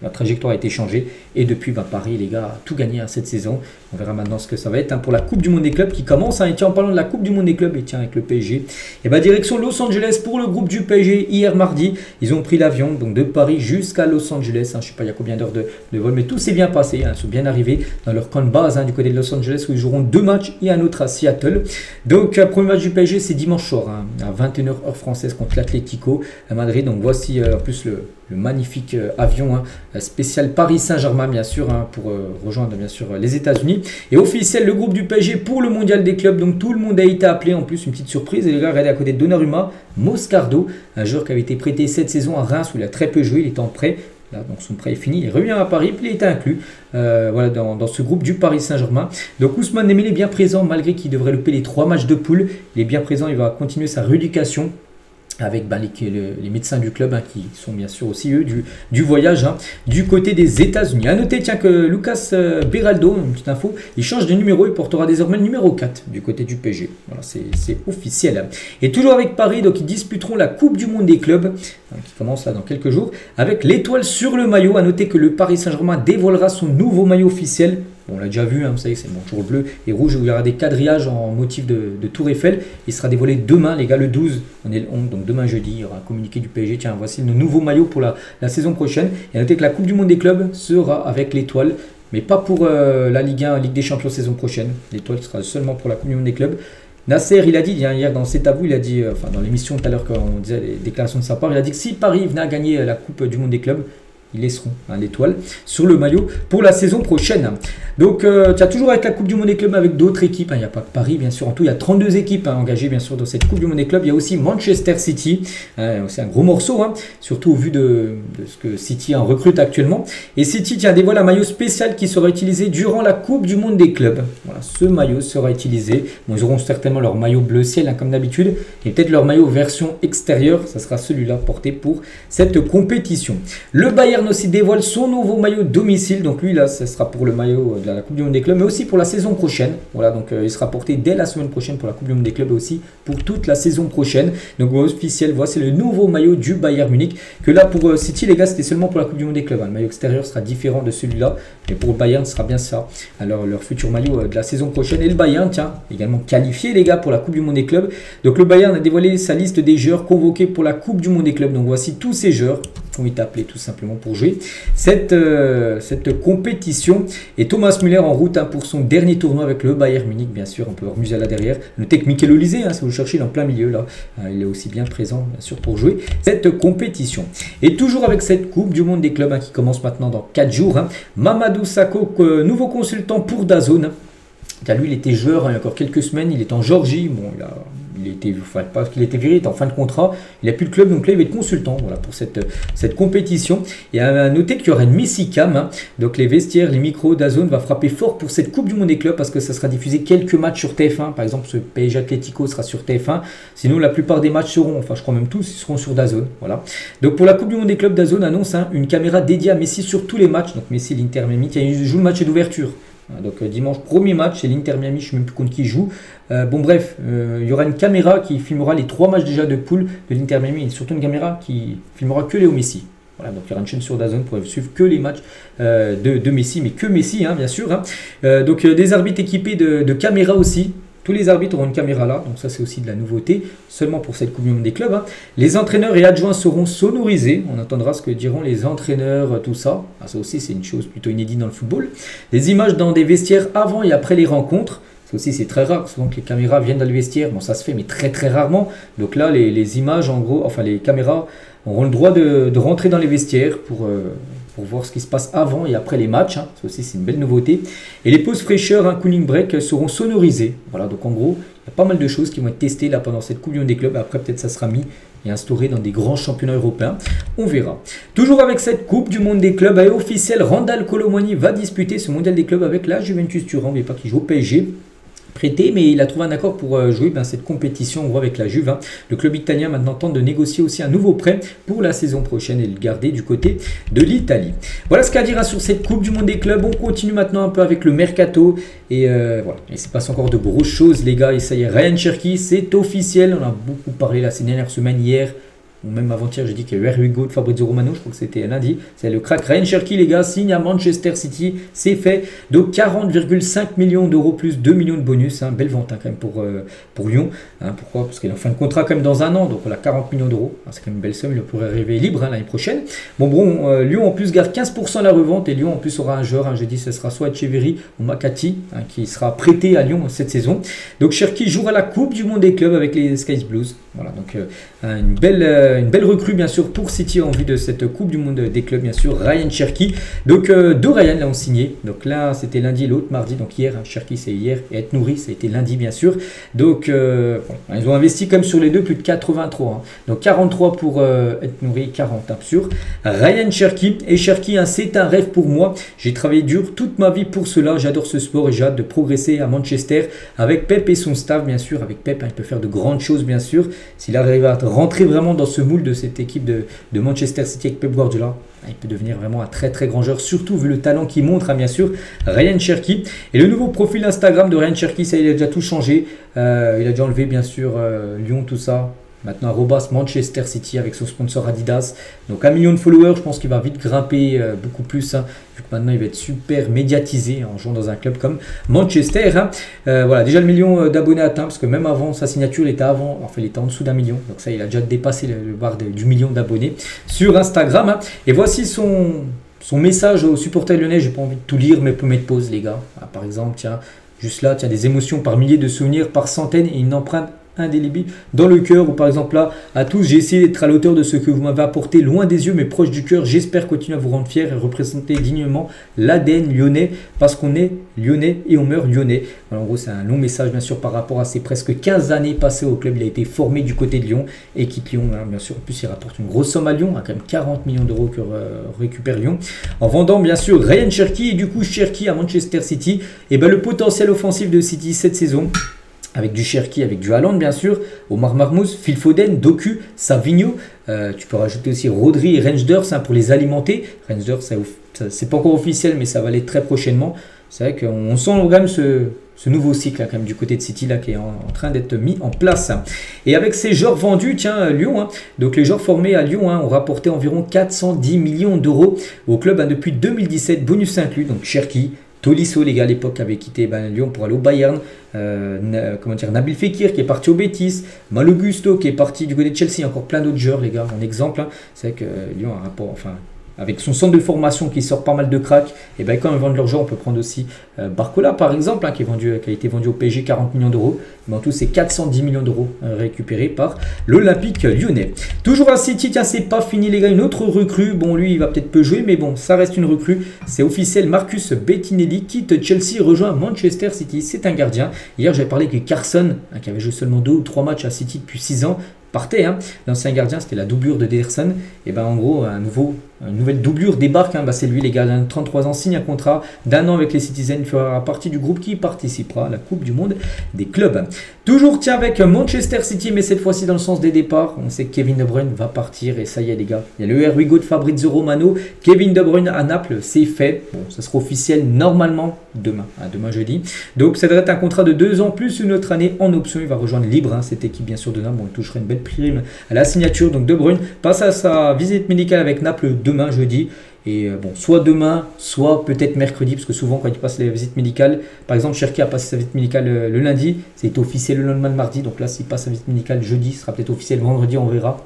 La trajectoire a été changée, et depuis Paris, les gars, a tout gagné, hein, cette saison. On verra maintenant ce que ça va être, hein, pour la Coupe du Monde des clubs qui commence, hein. Et tiens, en parlant de la Coupe du Monde des clubs, et tiens, avec le PSG, et direction Los Angeles pour le groupe du PSG. Hier mardi, ils ont pris l'avion donc de Paris jusqu'à Los Angeles, hein. Je ne sais pas il y a combien d'heures de vol, mais tout s'est bien passé, hein. Ils sont bien arrivés dans leur camp de base, hein, du côté de Los Angeles, où ils joueront 2 matchs et un autre à Seattle. Donc premier match du PSG, c'est dimanche soir, hein, à 21 h heure française, contre l'Atlético à Madrid. Donc voici en plus le magnifique avion, hein, spécial Paris Saint-Germain bien sûr, hein, pour rejoindre bien sûr les États-Unis. Et officiel, le groupe du PSG pour le mondial des clubs. Donc tout le monde a été appelé, en plus une petite surprise. Et les gars, regardez à côté de Donnarumma, Moscardo, un joueur qui avait été prêté cette saison à Reims où il a très peu joué, il était en prêt. Là, donc son prêt est fini, il revient à Paris, puis il est inclus, voilà, dans ce groupe du Paris Saint-Germain. Donc Ousmane Dembélé est bien présent, malgré qu'il devrait louper les 3 matchs de poule. Il est bien présent, il va continuer sa rééducation avec les médecins du club, hein, qui sont bien sûr aussi eux du voyage, hein, du côté des États-Unis. A noter, tiens, que Lucas Beraldo, une petite info, il change de numéro, il portera désormais le numéro 4 du côté du PSG. Voilà, c'est officiel. Et toujours avec Paris, donc ils disputeront la Coupe du Monde des clubs, hein, qui commence là dans quelques jours, avec l'étoile sur le maillot. A noter que le Paris Saint-Germain dévoilera son nouveau maillot officiel. Bon, on l'a déjà vu, hein, vous savez, c'est bon, toujours bleu et rouge, où il y aura des quadrillages en motif de Tour Eiffel. Il sera dévoilé demain, les gars, le 12. On est le 11, donc demain jeudi, il y aura un communiqué du PSG. Tiens, voici nos nouveaux maillots pour la saison prochaine. Et à noter que la Coupe du Monde des clubs sera avec l'étoile, mais pas pour la Ligue 1, Ligue des Champions saison prochaine. L'étoile sera seulement pour la Coupe du Monde des clubs. Nasser, il a dit, hier dans C'est à vous, il a dit, enfin dans l'émission tout à l'heure quand on disait les déclarations de sa part, il a dit que si Paris venait à gagner la Coupe du Monde des clubs, ils laisseront, hein, l'étoile sur le maillot pour la saison prochaine. Donc, tu as toujours avec la Coupe du Monde des clubs avec d'autres équipes. Il n'y a pas que Paris, bien sûr. En tout, il y a 32 équipes engagées, bien sûr, dans cette Coupe du Monde des clubs. Il y a aussi Manchester City. C'est un gros morceau, surtout au vu de ce que City en recrute actuellement. Et City, tiens, dévoile un maillot spécial qui sera utilisé durant la Coupe du Monde des clubs. Voilà, ce maillot sera utilisé. Bon, ils auront certainement leur maillot bleu ciel, comme d'habitude. Et peut-être leur maillot version extérieure. Ça sera celui-là porté pour cette compétition. Le Bayern aussi dévoile son nouveau maillot domicile. Donc lui, là, ce sera pour le maillot de la Coupe du Monde des clubs, mais aussi pour la saison prochaine. Voilà, donc il sera porté dès la semaine prochaine pour la Coupe du Monde des clubs et aussi pour toute la saison prochaine. Donc officiel, voilà, c'est le nouveau maillot du Bayern Munich. Que là, pour City, les gars, c'était seulement pour la Coupe du Monde des clubs. Le maillot extérieur sera différent de celui-là, mais pour le Bayern, ce sera bien ça. Alors, leur futur maillot de la saison prochaine. Et le Bayern, tiens, également qualifié, les gars, pour la Coupe du Monde des clubs. Donc, le Bayern a dévoilé sa liste des joueurs convoqués pour la Coupe du Monde des clubs. Donc, voici tous ces joueurs qui ont été appelés tout simplement pour jouer cette compétition. Et Thomas Müller en route pour son dernier tournoi avec le Bayern Munich, bien sûr. On peut voir Musiala derrière. Notez que Mikel Olise, si vous le cherchez, il est en plein milieu là. Il est aussi bien présent, bien sûr, pour jouer cette compétition. Et toujours avec cette Coupe du Monde des clubs qui commence maintenant dans 4 jours. Mamadou Sakho, nouveau consultant pour DAZN. Lui, il était joueur il y a encore quelques semaines. Il est en Géorgie. Bon, il était, enfin, pas qu'il était viré, il était en fin de contrat. Il n'a plus de club, donc là, il va être consultant voilà, pour cette compétition. Et à noter qu'il y aura une Messi Cam. Donc les vestiaires, les micros, DAZN va frapper fort pour cette Coupe du Monde des clubs parce que ça sera diffusé quelques matchs sur TF1. Par exemple, ce PSG Atlético sera sur TF1. Sinon, la plupart des matchs seront, enfin, je crois même tous, ils seront sur DAZN. Voilà. Donc pour la Coupe du Monde des clubs, DAZN annonce une caméra dédiée à Messi sur tous les matchs. Donc Messi, l'Inter Miami, il joue le match d'ouverture. Donc dimanche, premier match, c'est l'Inter Miami, je ne sais même plus contre qui joue. Bon bref, il y aura une caméra qui filmera les 3 matchs déjà de poule de l'Inter Miami et surtout une caméra qui filmera que Léo Messi. Voilà, donc il y aura une chaîne sur DAZN pour suivre que les matchs de Messi, mais que Messi, bien sûr. Donc des arbitres équipés de caméras aussi. Tous les arbitres auront une caméra là, donc ça c'est aussi de la nouveauté, seulement pour cette Coupe du Monde des clubs. Les entraîneurs et adjoints seront sonorisés, on entendra ce que diront les entraîneurs, tout ça. Ça aussi c'est une chose plutôt inédite dans le football. Des images dans des vestiaires avant et après les rencontres. Ça aussi c'est très rare, souvent que les caméras viennent dans le vestiaire, bon ça se fait mais très très rarement. Donc là les images en gros, enfin les caméras auront le droit de rentrer dans les vestiaires pour voir ce qui se passe avant et après les matchs. Ça aussi, c'est une belle nouveauté. Et les pauses fraîcheurs, cooling break, seront sonorisées. Voilà, donc en gros, il y a pas mal de choses qui vont être testées là pendant cette Coupe du Monde des clubs. Après, peut-être ça sera mis et instauré dans des grands championnats européens. On verra. Toujours avec cette Coupe du Monde des clubs, et officiel, Randal Kolo Muani va disputer ce mondial des clubs avec la Juventus Turin. N'oubliez pas qu'il joue au PSG. Prêté, mais il a trouvé un accord pour jouer cette compétition en gros avec la Juve. Le club italien maintenant tente de négocier aussi un nouveau prêt pour la saison prochaine et le garder du côté de l'Italie. Voilà ce qu'il y a à dire sur cette Coupe du Monde des clubs. On continue maintenant un peu avec le mercato et voilà. Il se passe encore de grosses choses les gars et ça y est, Ryan Cherki, c'est officiel. On a beaucoup parlé la ces dernières semaines, hier. Ou même avant-hier, j'ai dit qu'il y a eu Hugo de Fabrizio Romano, je crois que c'était lundi. C'est le crack Ryan Cherki, les gars, signe à Manchester City. C'est fait. Donc 40,5 millions d'euros plus 2 millions de bonus. Belle vente quand même pour Lyon. Pourquoi? Parce qu'il est en fin de contrat quand même dans un an. Donc on a 40 millions d'euros. C'est quand même une belle somme. Il pourrait arriver libre l'année prochaine. Bon, Lyon en plus garde 15% à la revente. Et Lyon en plus aura un joueur. J'ai dit ce sera soit Echeverry ou Makati qui sera prêté à Lyon cette saison. Donc Cherki jouera la Coupe du Monde des clubs avec les Skies Blues. Voilà, donc une belle recrue bien sûr pour City en vue de cette Coupe du Monde des clubs, bien sûr, Ryan Cherki. Donc deux Ryan là ont signé. Donc là c'était lundi, l'autre mardi. Donc hier, Cherki c'est hier et être nourri ça a été lundi bien sûr. Donc ils ont investi comme sur les deux plus de 83. Donc 43 pour être nourri, 40 sur Ryan Cherki. Et Cherki, c'est un rêve pour moi. J'ai travaillé dur toute ma vie pour cela. J'adore ce sport et j'ai hâte de progresser à Manchester avec Pep et son staff bien sûr. Avec Pep, il peut faire de grandes choses bien sûr. S'il arrive à rentrer vraiment dans ce moule de cette équipe de Manchester City avec Pep Guardiola, il peut devenir vraiment un très très grand joueur, surtout vu le talent qu'il montre, bien sûr, Ryan Cherki. Et le nouveau profil Instagram de Ryan Cherki, ça il a déjà tout changé. Il a déjà enlevé bien sûr Lyon, tout ça. Maintenant, Manchester City avec son sponsor Adidas. Donc 1 million de followers, je pense qu'il va vite grimper beaucoup plus. Vu que maintenant, il va être super médiatisé en jouant dans un club comme Manchester. Voilà, déjà le million d'abonnés atteint. Parce que même avant sa signature, il était il était en dessous d'1 million. Donc ça, il a déjà dépassé le bar du million d'abonnés sur Instagram. Et voici son message aux supporters lyonnais. J'ai pas envie de tout lire, mais je peux mettre pause, les gars. Par exemple, tiens, juste là, des émotions par milliers de souvenirs, par centaines et une empreinte indélébile dans le cœur. Ou par exemple là, à tous, j'ai essayé d'être à l'auteur de ce que vous m'avez apporté, loin des yeux mais proche du cœur. J'espère continuer à vous rendre fier et représenter dignement l'ADN lyonnais, parce qu'on est lyonnais et on meurt lyonnais. Alors, en gros, c'est un long message bien sûr par rapport à ses presque 15 années passées au club. Il a été formé du côté de Lyon et quitte Lyon, hein, bien sûr. En plus, il rapporte une grosse somme à Lyon, hein, quand même 40 millions d'euros que récupère Lyon, en vendant bien sûr Ryan Cherki. Et du coup, Cherki à Manchester City, et ben, le potentiel offensif de City cette saison, avec du Cherki, avec du Haaland bien sûr, Omar Marmouz, Phil Foden, Doku, Savinho. Tu peux rajouter aussi Rodri et Reinders, hein, pour les alimenter. Reinders, c'est pas encore officiel, mais ça va aller très prochainement. C'est vrai qu'on sent quand même ce nouveau cycle, hein, quand même, du côté de City là, qui est en train d'être mis en place. Et avec ces joueurs vendus, tiens, Lyon, hein, donc les joueurs formés à Lyon, hein, ont rapporté environ 410 millions d'euros au club, hein, depuis 2017, bonus inclus. Donc Cherki, Tolisso, les gars, à l'époque, avait quitté Lyon pour aller au Bayern. Nabil Fekir qui est parti au Betis. Malo Gusto qui est parti du côté de Chelsea. Encore plein d'autres joueurs, les gars, en exemple. Hein. C'est vrai que Lyon a un rapport, enfin, avec son centre de formation qui sort pas mal de cracks, et ben quand ils vendent leur joueurs, on peut prendre aussi Barcola par exemple, hein, qui a été vendu au PSG 40 millions d'euros. Mais en tout, c'est 410 millions d'euros récupérés par l'Olympique lyonnais. Toujours à City, tiens, c'est pas fini les gars, une autre recrue. Bon, lui, il va peut-être peu jouer, mais bon, ça reste une recrue. C'est officiel, Marcus Bettinelli quitte Chelsea, rejoint Manchester City. C'est un gardien. Hier, j'avais parlé que Carson, hein, qui avait joué seulement 2 ou 3 matchs à City depuis 6 ans, partait, hein. L'ancien gardien, c'était la doublure de Ederson. Et ben en gros, une nouvelle doublure débarque, hein. C'est lui, les gardiens de 33 ans, signe un contrat d'1 an avec les Citizens. Il fera partie du groupe qui participera à la Coupe du Monde des clubs. Toujours, tiens, avec Manchester City, mais cette fois-ci dans le sens des départs. On sait que Kevin De Bruyne va partir, et ça y est les gars, il y a le Here We Go de Fabrizio Romano. Kevin De Bruyne à Naples, c'est fait. Bon, ça sera officiel normalement demain, hein, demain jeudi. Donc ça devrait être un contrat de 2 ans plus une autre année en option. Il va rejoindre libre, hein, cette équipe bien sûr de Naples. Bon, il touchera une belle prime à la signature. Donc De Bruyne passe à sa visite médicale avec Naples demain jeudi. Et bon, soit demain, soit peut-être mercredi, parce que souvent quand il passe les visites médicales, par exemple Cherki a passé sa visite médicale le lundi, c'est officiel le lendemain de mardi. Donc là, s'il passe sa visite médicale jeudi, ce sera peut-être officiel vendredi, on verra.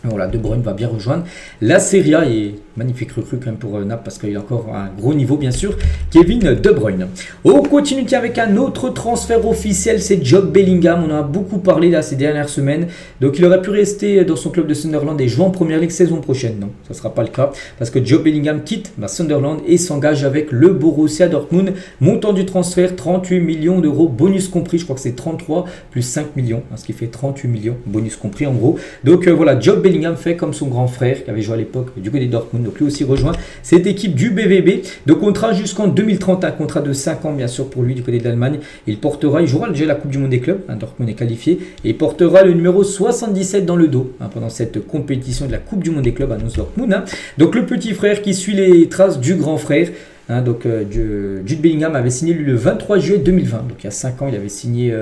Voilà, De Bruyne va bien rejoindre la Serie A, et magnifique recrue quand même pour Naples, parce qu'il a encore un gros niveau bien sûr, Kevin De Bruyne. On continue avec un autre transfert officiel, c'est Jude Bellingham. On en a beaucoup parlé là ces dernières semaines. Donc il aurait pu rester dans son club de Sunderland et jouer en Première Ligue saison prochaine. Non, ça ne sera pas le cas, parce que Jude Bellingham quitte Sunderland et s'engage avec le Borussia Dortmund. Montant du transfert 38 millions d'euros, bonus compris. Je crois que c'est 33 plus 5 millions, hein, ce qui fait 38 millions, bonus compris en gros. Donc voilà, Jude Bellingham fait comme son grand frère qui avait joué à l'époque du côté de Dortmund. Donc lui aussi rejoint cette équipe du BVB. De contrat jusqu'en 2030, un contrat de 5 ans bien sûr pour lui du côté de l'Allemagne. Il jouera déjà la Coupe du Monde des clubs, hein, Dortmund est qualifié, et il portera le numéro 77 dans le dos, hein, pendant cette compétition de la Coupe du Monde des clubs à Dortmund. Hein. Donc le petit frère qui suit les traces du grand frère. Hein, donc Jude Bellingham avait signé lui le 23 juillet 2020. Donc il y a 5 ans, il avait signé...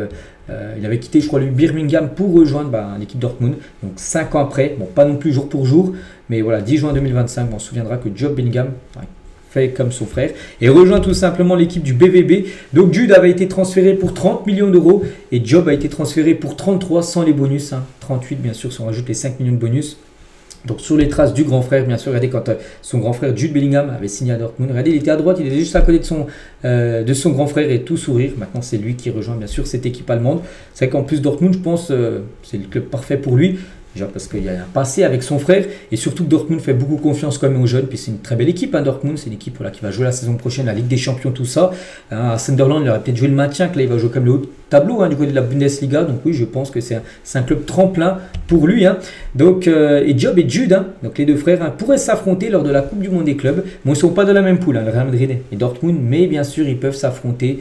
il avait quitté, je crois, le Birmingham pour rejoindre l'équipe Dortmund. Donc 5 ans après, bon, pas non plus jour pour jour, mais voilà, 10 juin 2025, on se souviendra que Jude Bellingham fait comme son frère et rejoint tout simplement l'équipe du BVB. Donc Jude avait été transféré pour 30 millions d'euros et Job a été transféré pour 33 sans les bonus, hein, 38 bien sûr, si on rajoute les 5 millions de bonus. Donc sur les traces du grand frère, bien sûr, regardez quand son grand frère Jude Bellingham avait signé à Dortmund, regardez, il était à droite, il était juste à côté de son grand frère et tout sourire. Maintenant c'est lui qui rejoint bien sûr cette équipe allemande. C'est vrai qu'en plus Dortmund, je pense, c'est le club parfait pour lui. Déjà parce qu'il y a un passé avec son frère, et surtout que Dortmund fait beaucoup confiance quand même aux jeunes. Puis c'est une très belle équipe, hein, Dortmund. C'est une équipe voilà, qui va jouer la saison prochaine la Ligue des Champions, tout ça. À Sunderland, il aurait peut-être joué le maintien, que là il va jouer comme le haut tableau, hein, du côté de la Bundesliga. Donc oui, je pense que c'est un club tremplin pour lui. Hein. Donc, et Job et Jude, hein, donc les deux frères, hein, pourraient s'affronter lors de la Coupe du Monde des clubs. Bon, ils ne sont pas dans la même poule, hein, le Real Madrid et Dortmund, mais bien sûr, ils peuvent s'affronter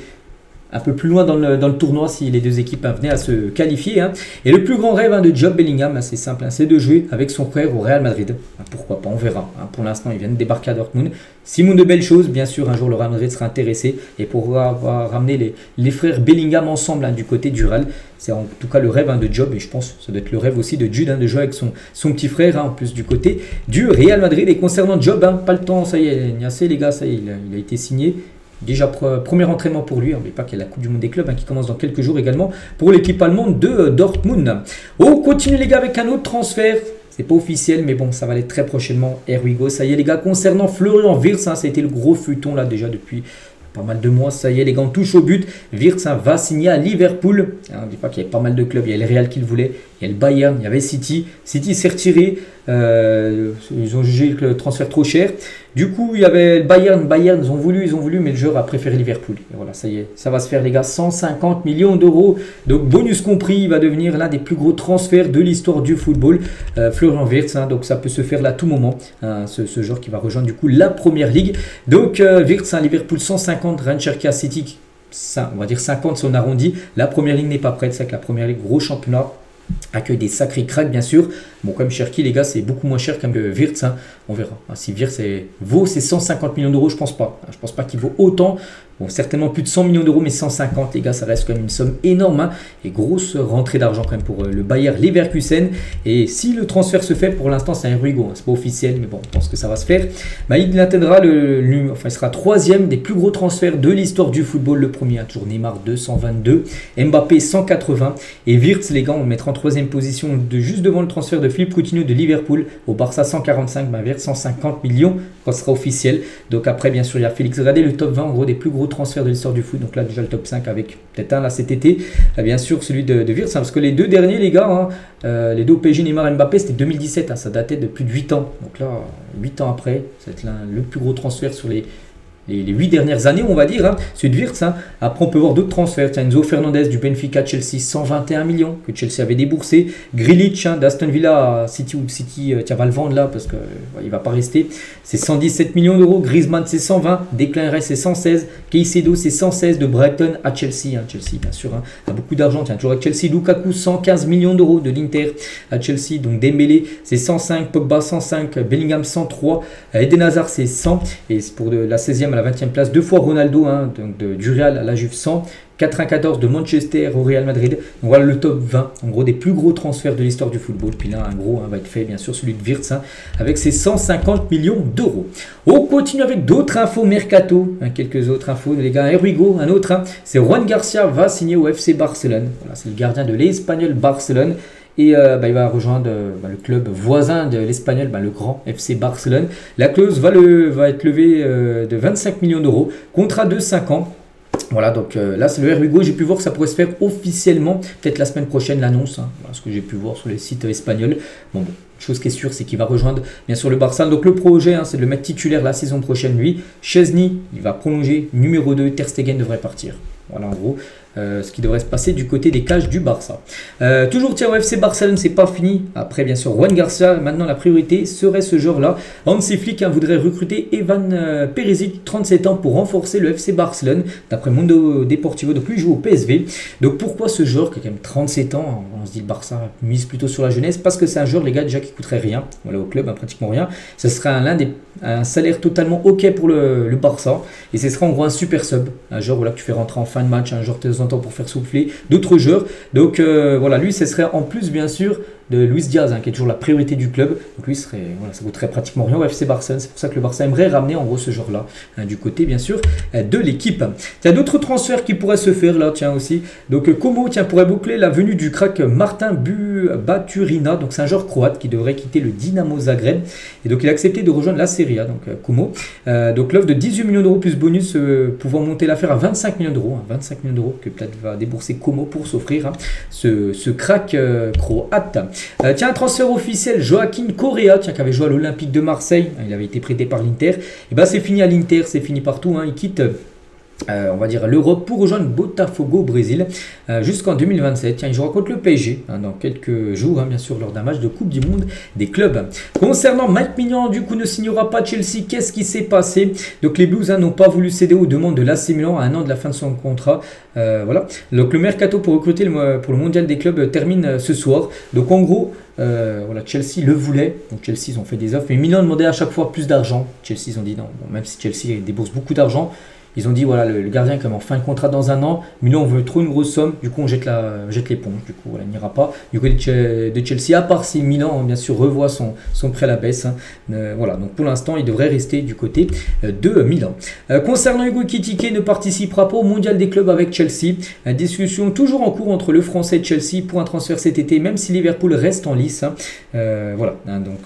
un peu plus loin dans le tournoi si les deux équipes venaient à se qualifier. Hein. Et le plus grand rêve, hein, de Jude Bellingham, hein, c'est simple, hein, c'est de jouer avec son frère au Real Madrid. Hein, pourquoi pas, on verra. Hein. Pour l'instant, ils viennent de débarquer à Dortmund. Simon de belles choses, bien sûr, un jour le Real Madrid sera intéressé et pourra ramener les frères Bellingham ensemble, hein, du côté du Real. C'est en tout cas le rêve, hein, de Job, et je pense que ça doit être le rêve aussi de Jude, hein, de jouer avec son petit frère, hein, en plus du côté du Real Madrid. Et concernant Job, hein, pas le temps, ça y est, Niasse les gars, ça y est, il a été signé. Déjà premier entraînement pour lui, n'oubliez pas qu'il y a la Coupe du Monde des clubs, hein, qui commence dans quelques jours également pour l'équipe allemande de Dortmund. On continue les gars avec un autre transfert, c'est pas officiel mais bon ça va aller très prochainement, here we go. Ça y est les gars, concernant Florian Wirtz, hein, ça a été le gros feuilleton là déjà depuis pas mal de mois, ça y est, les gants touchent au but. Wirtz va signer à Liverpool. On ne dit pas qu'il y avait pas mal de clubs, il y a le Real qui le voulait, il y a le Bayern, il y avait City. City s'est retiré, ils ont jugé le transfert trop cher. Du coup, il y avait le Bayern, ils ont voulu, mais le joueur a préféré Liverpool. Et voilà, ça y est, ça va se faire les gars, 150 millions d'euros. Donc bonus compris, il va devenir l'un des plus gros transferts de l'histoire du football. Florian Wirtz, donc ça peut se faire là à tout moment. Ce joueur qui va rejoindre du coup la Première Ligue. Donc Wirtz, Liverpool 150, Ryan Cherki à City, on va dire 50 si on arrondit. La Première Ligue n'est pas prête, c'est que la Première Ligue, gros championnat, accueille des sacrés cracks bien sûr. Bon, comme Cherki les gars, c'est beaucoup moins cher qu'un Wirtz, on verra. Si Wirtz vaut ces 150 millions d'euros, je pense pas. Je pense pas qu'il vaut autant. Bon, certainement plus de 100 millions d'euros, mais 150 les gars, ça reste quand même une somme énorme. Et grosse rentrée d'argent quand même pour le Bayer Leverkusen. Et si le transfert se fait, pour l'instant c'est un Ruigo, c'est pas officiel, mais bon, on pense que ça va se faire. Il atteindra il sera troisième des plus gros transferts de l'histoire du football. Le premier, toujours Neymar 222, Mbappé 180 et Wirtz les gars, on le mettra en troisième position juste devant le transfert de Philippe Coutinho de Liverpool au Barça 145, Wirtz 150 millions quand ce sera officiel. Donc après bien sûr il y a Félix, regardez le top 20 en gros des plus gros transferts de l'histoire du foot. Donc là déjà le top 5 avec peut-être un là cet été, bien sûr celui de Wirtz, parce que les deux derniers les gars, les deux au PSG, Neymar et Mbappé, c'était 2017, ça datait de plus de 8 ans. Donc là 8 ans après, c'est le plus gros transfert sur les 8 dernières années, on va dire, celui de Wirtz. Après, on peut voir d'autres transferts. Enzo Fernandez du Benfica Chelsea, 121 millions que Chelsea avait déboursé. Grealish d'Aston Villa, City va le vendre là parce qu'il ne va pas rester. C'est 117 millions d'euros. Griezmann, c'est 120. Declan Rice, c'est 116. Caicedo, c'est 116 de Brighton à Chelsea. Chelsea, bien sûr, a beaucoup d'argent. Toujours avec Chelsea. Lukaku, 115 millions d'euros de l'Inter à Chelsea. Donc Dembélé, c'est 105. Pogba, 105. Bellingham, 103. Eden Hazard, c'est 100. Et pour la 16e à la 20e place, deux fois Ronaldo, donc du Real à la Juve 100, 94 de Manchester au Real Madrid. Donc voilà le top 20, en gros des plus gros transferts de l'histoire du football. Puis là un gros va être fait bien sûr, celui de Wirtz avec ses 150 millions d'euros. On continue avec d'autres infos mercato, quelques autres infos les gars. Here we go, un autre, c'est Juan Garcia va signer au FC Barcelone. Voilà, c'est le gardien de l'Espagnol Barcelone. Et il va rejoindre le club voisin de l'Espagnol, le grand FC Barcelone. La clause va être levée de 25 millions d'euros, contrat de 5 ans. Voilà, donc là c'est le Hugo. J'ai pu voir que ça pourrait se faire officiellement, peut-être la semaine prochaine l'annonce, ce que j'ai pu voir sur les sites espagnols. Bon, chose qui est sûre, c'est qu'il va rejoindre bien sûr le Barça. Donc le projet, c'est de le mettre titulaire la saison prochaine lui. Chesney, il va prolonger, numéro 2, Ter Stegen devrait partir. Voilà en gros ce qui devrait se passer du côté des cages du Barça. Toujours au FC Barcelone, c'est pas fini. Après bien sûr Juan Garcia, maintenant la priorité serait ce joueur-là. Hansi Flick voudrait recruter Evan Perisic, 37 ans, pour renforcer le FC Barcelone. D'après Mundo Deportivo, donc lui joue au PSV. Donc pourquoi ce joueur qui a quand même 37 ans, on se dit le Barça mise plutôt sur la jeunesse, parce que c'est un joueur les gars déjà qui coûterait rien. Voilà, au club pratiquement rien. Ce serait un salaire totalement ok pour le Barça, et ce sera en gros un super sub, un joueur que tu fais rentrer en fin de match, un joueur de temps en temps pour faire souffler d'autres joueurs. Donc voilà, lui ce serait en plus bien sûr de Luis Diaz, qui est toujours la priorité du club. Donc lui ça coûterait pratiquement rien au FC Barcelone. C'est pour ça que le Barça aimerait ramener en gros ce joueur-là, du côté bien sûr de l'équipe. Il y a d'autres transferts qui pourraient se faire là, aussi. Donc Como pourrait boucler la venue du crack Martin Baturina. Donc c'est un joueur croate qui devrait quitter le Dinamo Zagreb. Et donc il a accepté de rejoindre la Serie A, donc Como. Donc l'offre de 18 millions d'euros plus bonus pouvant monter l'affaire à 25 millions d'euros. 25 millions d'euros que peut-être va débourser Como pour s'offrir ce crack croate. Un transfert officiel, Joaquin Correa, qui avait joué à l'Olympique de Marseille, il avait été prêté par l'Inter. Et c'est fini à l'Inter, c'est fini partout, il quitte on va dire l'Europe pour rejoindre Botafogo au Brésil jusqu'en 2027. Il jouera contre le PSG dans quelques jours, bien sûr, lors d'un match de Coupe du Monde des clubs. Concernant Mike Maignan, du coup, ne signera pas Chelsea. Qu'est-ce qui s'est passé? Donc les Blues n'ont pas voulu céder aux demandes de l'AC Milan à un an de la fin de son contrat. Voilà. Donc le mercato pour recruter pour le mondial des clubs termine ce soir. Donc en gros, voilà, Chelsea le voulait. Donc Chelsea ils ont fait des offres, mais Milan demandait à chaque fois plus d'argent. Chelsea ils ont dit non. Bon, même si Chelsea débourse beaucoup d'argent, ils ont dit voilà, le gardien est comme en fin de contrat dans un an, mais là on veut trop une grosse somme, du coup on jette l'éponge, du coup voilà, il n'ira pas. Du côté de Chelsea, à part si Milan bien sûr revoit son prêt à la baisse, voilà, donc pour l'instant il devrait rester du côté de Milan. Concernant Hugo Ekitike, ne participera pas au mondial des clubs avec Chelsea. Discussion toujours en cours entre le français et Chelsea pour un transfert cet été, même si Liverpool reste en lice. Voilà, donc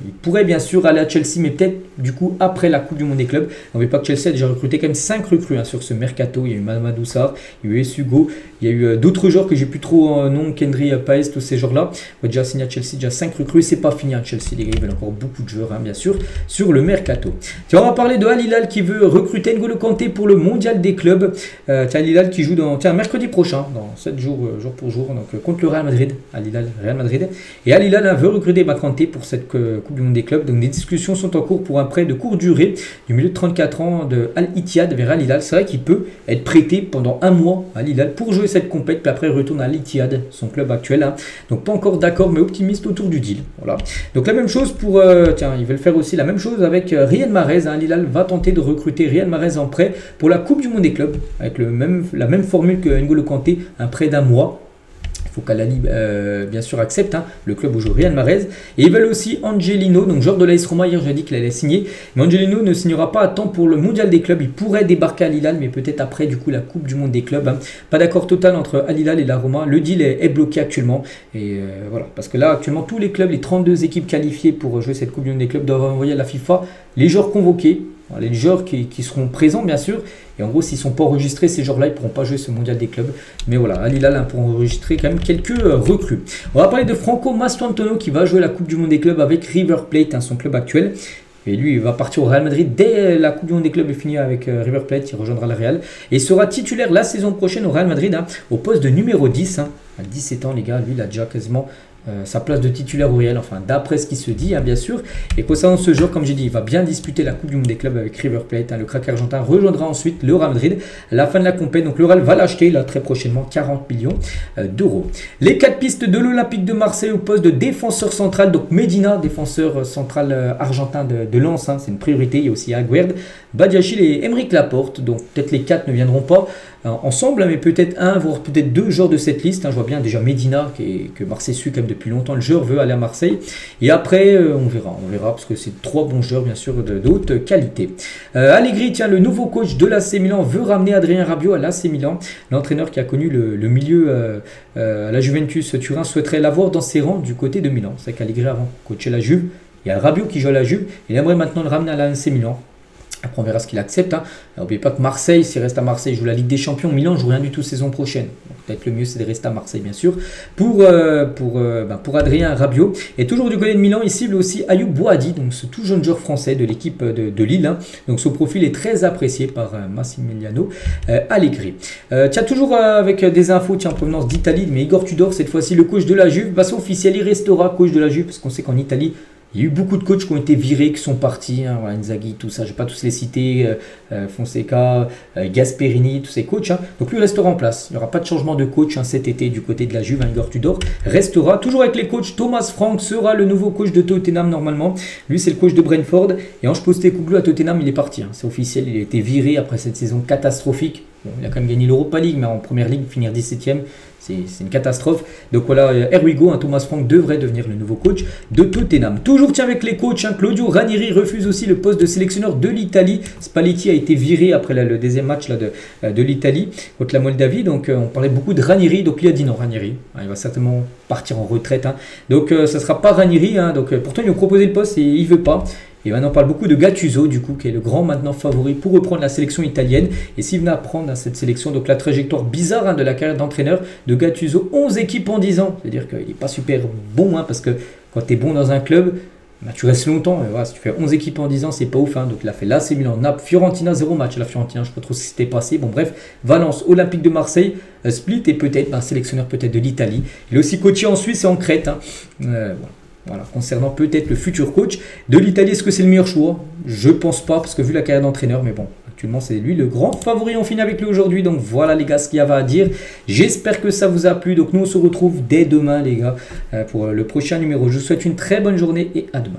il pourrait bien sûr aller à Chelsea, mais peut-être du coup après la Coupe du Monde des clubs. N'oubliez pas que Chelsea a déjà recruté quand même 5 5 recrues sur ce mercato. Il y a eu Mamadou Sarr, il y a eu Sugo, il y a eu d'autres joueurs que j'ai plus trop nom, Kendry, Paes, tous ces joueurs-là. On va déjà signer à Chelsea, déjà 5 recrues. C'est pas fini à Chelsea, les gars, ils veulent encore beaucoup de joueurs, bien sûr, sur le mercato. Tiens, on va parler de Al Hilal qui veut recruter N'Golo Kanté pour le mondial des clubs. Tiens, Al Hilal qui joue mercredi prochain, dans 7 jours, jour pour jour, donc contre le Real Madrid. Al Hilal, Real Madrid. Et Al Hilal veut recruter Kanté pour cette Coupe du Monde des clubs. Donc des discussions sont en cours pour un prêt de courte durée du milieu de 34 ans de Al Ittihad vers Al Hilal. C'est vrai qu'il peut être prêté pendant un mois à Al Hilal pour jouer cette compète, puis après il retourne à Al Ittihad, son club actuel. Donc pas encore d'accord, mais optimiste autour du deal. Voilà. Donc la même chose pour... tiens, ils veulent faire aussi la même chose avec Riyad Mahrez. Al Hilal va tenter de recruter Riyad Mahrez en prêt pour la Coupe du Monde des clubs, avec la même formule que N'Golo Kanté, un prêt d'un mois. Il faut qu'Al-Ahly bien sûr accepte le club où joue Riyad Mahrez. Et ils veulent aussi Angelino, donc joueur de l'AS Roma. Hier j'ai dit qu'il allait signer, mais Angelino ne signera pas à temps pour le mondial des clubs. Il pourrait débarquer à Al Hilal, mais peut-être après du coup la Coupe du Monde des clubs. Pas d'accord total entre Al Hilal et la Roma. Le deal est bloqué actuellement. Et voilà, parce que là actuellement tous les clubs, les 32 équipes qualifiées pour jouer cette Coupe du Monde des clubs doivent envoyer à la FIFA les joueurs convoqués. Les joueurs qui seront présents bien sûr, et en gros s'ils ne sont pas enregistrés, ces joueurs là ils ne pourront pas jouer ce mondial des clubs, mais voilà, Al Hilal pour enregistrer quand même quelques recrues. On va parler de Franco Mastantuono qui va jouer la Coupe du Monde des clubs avec River Plate, son club actuel. Et lui, il va partir au Real Madrid dès la Coupe du Monde des clubs est finie avec River Plate. Il rejoindra le Real. Et il sera titulaire la saison prochaine au Real Madrid au poste de numéro 10. À 17 ans, les gars, lui, il a déjà quasiment sa place de titulaire au Real. Enfin, d'après ce qui se dit, bien sûr. Et concernant ce joueur, comme j'ai dit, il va bien disputer la Coupe du Monde des clubs avec River Plate. Le crack argentin rejoindra ensuite le Real Madrid à la fin de la compétition. Donc, le Real va l'acheter là très prochainement, 40 millions d'euros. Les 4 pistes de l'Olympique de Marseille au poste de défenseur central. Donc, Medina, défenseur central argentin de Lens, c'est une priorité. Il y a aussi Aguerd, Badiachil et Aymeric Laporte. Donc, peut-être les 4 ne viendront pas ensemble, mais peut-être un, voire peut-être 2 joueurs de cette liste. Je vois bien déjà Medina, que Marseille suit quand même depuis longtemps. Le joueur veut aller à Marseille. Et après, on verra, parce que c'est 3 bons joueurs, bien sûr, de haute qualité. Allegri, tiens, le nouveau coach de l'AC Milan veut ramener Adrien Rabiot à l'AC Milan. L'entraîneur qui a connu le milieu à la Juventus Turin souhaiterait l'avoir dans ses rangs du côté de Milan. C'est qu'Allegri avant coachait la Juve. Il y a Rabiot qui joue à la Juve. Il aimerait maintenant le ramener à l'AC Milan. Après, on verra ce qu'il accepte. N'oubliez pas que Marseille, s'il reste à Marseille, il joue la Ligue des Champions. Milan ne joue rien du tout saison prochaine. Peut-être le mieux, c'est de rester à Marseille, bien sûr. Pour Adrien Rabiot. Et toujours du côté de Milan, il cible aussi Ayoub Boadi, donc ce tout jeune joueur français de l'équipe de Lille. Donc, son profil est très apprécié par Massimiliano Allegri. Tiens, toujours avec des infos en provenance d'Italie, mais Igor Tudor, cette fois-ci, le coach de la Juve, c'est officiel, il restera coach de la Juve, parce qu'on sait qu'en Italie, il y a eu beaucoup de coachs qui ont été virés, qui sont partis, voilà, Inzaghi, tout ça, je ne vais pas tous les citer, Fonseca, Gasperini, tous ces coachs. Donc lui restera en place. Il n'y aura pas de changement de coach cet été du côté de la Juve. Igor Tudor restera. Toujours avec les coachs, Thomas Frank sera le nouveau coach de Tottenham normalement. Lui c'est le coach de Brentford. Et Ange Postecoglou à Tottenham, il est parti. C'est officiel, il a été viré après cette saison catastrophique. Bon, il a quand même gagné l'Europa League, mais en première ligue, finir 17e. C'est une catastrophe. Donc voilà, Erwigo, Thomas Frank devrait devenir le nouveau coach de Tottenham. Toujours tiens avec les coachs, Claudio Ranieri refuse aussi le poste de sélectionneur de l'Italie. Spalletti a été viré après le deuxième match de l'Italie contre la Moldavie. Donc on parlait beaucoup de Ranieri. Donc lui a dit non, Ranieri. Il va certainement partir en retraite. Donc ça ne sera pas Ranieri. Donc pourtant ils lui ont proposé le poste et il ne veut pas. Et maintenant on parle beaucoup de Gattuso, du coup, qui est le grand maintenant favori pour reprendre la sélection italienne. Et s'il venait à prendre cette sélection, donc la trajectoire bizarre de la carrière d'entraîneur de Gattuso, 11 équipes en 10 ans. C'est-à-dire qu'il n'est pas super bon, parce que quand tu es bon dans un club, tu restes longtemps. Et voilà, si tu fais 11 équipes en 10 ans, c'est pas ouf. Donc il a fait l'AC Milan, Naples, Fiorentina, 0 match. La Fiorentina, je ne sais pas trop ce qui s'était passé. Bon bref, Valence, Olympique de Marseille, Split et peut-être un sélectionneur peut-être de l'Italie. Il est aussi coaché en Suisse et en Crète. Voilà, concernant peut-être le futur coach de l'Italie, est-ce que c'est le meilleur choix? Je pense pas, parce que vu la carrière d'entraîneur, mais bon, actuellement c'est lui le grand favori. On finit avec lui aujourd'hui, donc voilà les gars ce qu'il y avait à dire. J'espère que ça vous a plu, donc nous on se retrouve dès demain les gars pour le prochain numéro. Je vous souhaite une très bonne journée et à demain.